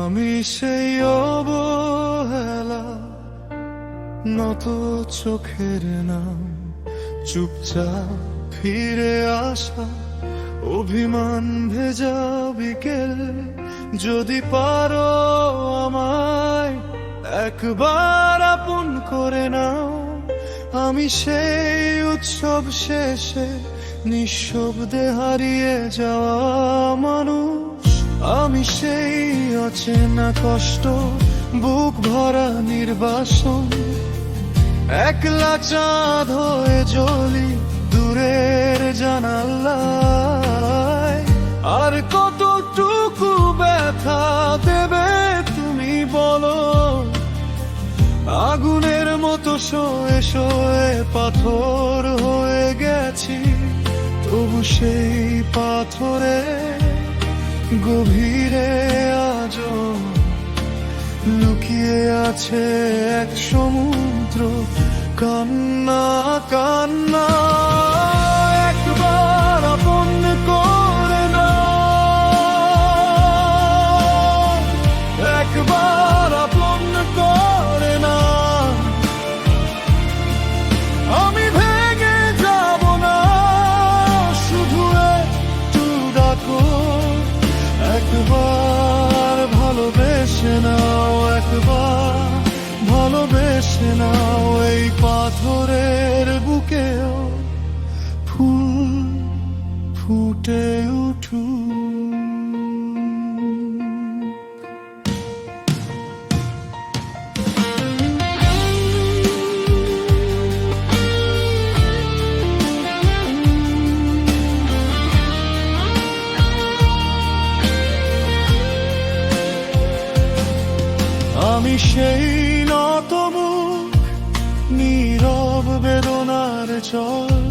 আমি সেই অবহেলা, নত চোখের নাম, চুপচাপ ফিরে আসা, অভিমান ভেজা বিকেল। যদি পারো আমায় একবার আপন করে নাও, আমি সেই উৎসব শেষে নিঃশব্দে হারিয়ে যাওয়া মানুষ। আমি সেই অচেনা কষ্ট, বুক ভরা নির্বাসন, একলা চাঁদ হয়ে জ্বলি দূরের জানালায়। আর কতটুকু ব্যথা দেবে তুমি বলো, আগুনের মতো সয়ে সয়ে পাথর হয়ে গেছি। তবু সেই পাথরে গভীরে আজও লুকিয়ে আছে এক সমুদ্র কান্না কান্না। একবার আপন করে নাও, একবার আপন করে নাও, আমি ভেঙে যাব না, শুধু একটু ডাকো। একবার ভালোবেসে নাও, একবার ভালোবেসে নাও। এই পাথরের বুকেও ফুল ফুটে উঠুক। আমি সেই নতমুখ, নীরব বেদনার জল,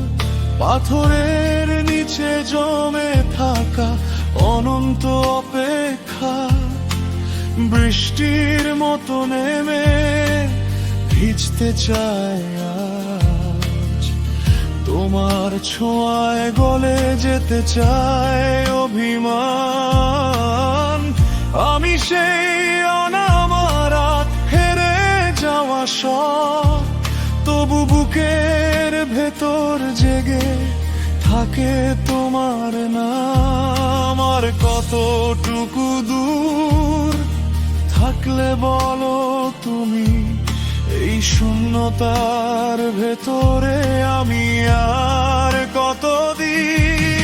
পাথরের নিচে জমে থাকা অনন্ত অপেক্ষা। বৃষ্টির মতো নেমে ভিজতে চায় আজ, তোমার ছোঁয়ায় গলে যেতে চায় অভিমান। আমি সেই অনামারাত হেরে যাওয়া সব, তবু বুকের ভেতর জেগে থাকে তোমার নাম। আর কতটুকু দূর থাকলে বলো তুমি, এই শূন্যতার ভেতরে আমি আর কতদিন।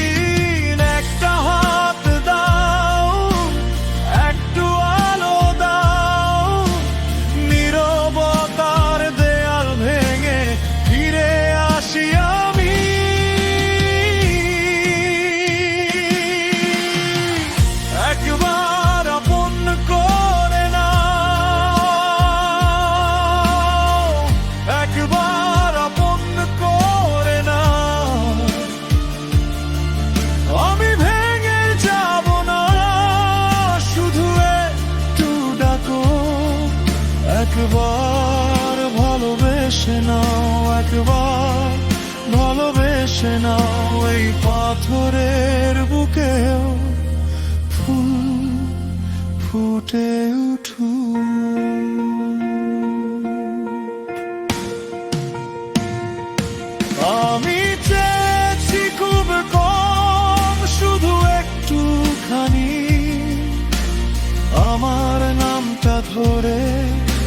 একটা হাত দাও, একটু আলো দাও, নীরবতার দেয়াল ভেঙে ফিরে আসি আমি। একবার আপন করে নাও, একবার আপন করে নাও, আমি ভেঙে যাব না, শুধু একটু ডাকো। একবার ভালোবেসে নাও, একবার ভালোবেসে নাও। এই পাথরের বুকেও ফুল ফুটে উঠুক। আমি চেয়েছি খুব কম, শুধু একটুখানি, আমার নামটা ধরে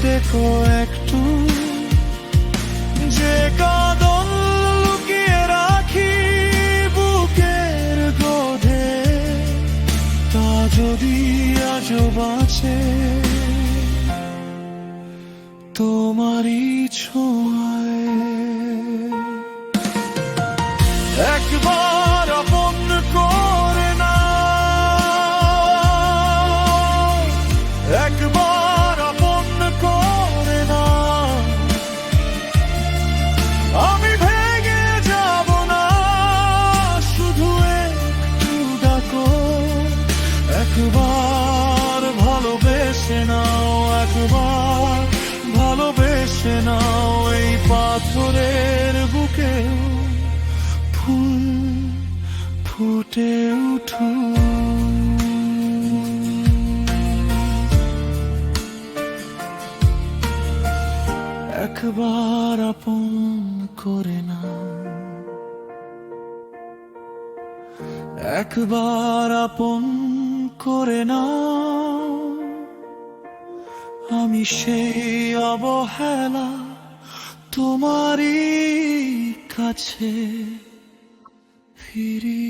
দেখো একটু। যে কাঁদন লুকিয়ে রাখি বুকের গোধে, তা যদি আজও বাঁচে তোমারই ছোঁয়ায়। একবার আপন করে নাও, একবার আপন করে নাও, আমি ভেঙে যাব না, শুধু একটু ডাকো। একবার ভালোবেসে নাও, একবার ভালোবেসে নাও। এই পাথরের বুকে ফুল ফুটে উঠুক। একবার আপন করে নাও, আমি সেই অবহেলা তোমারই কাছে ফিরি।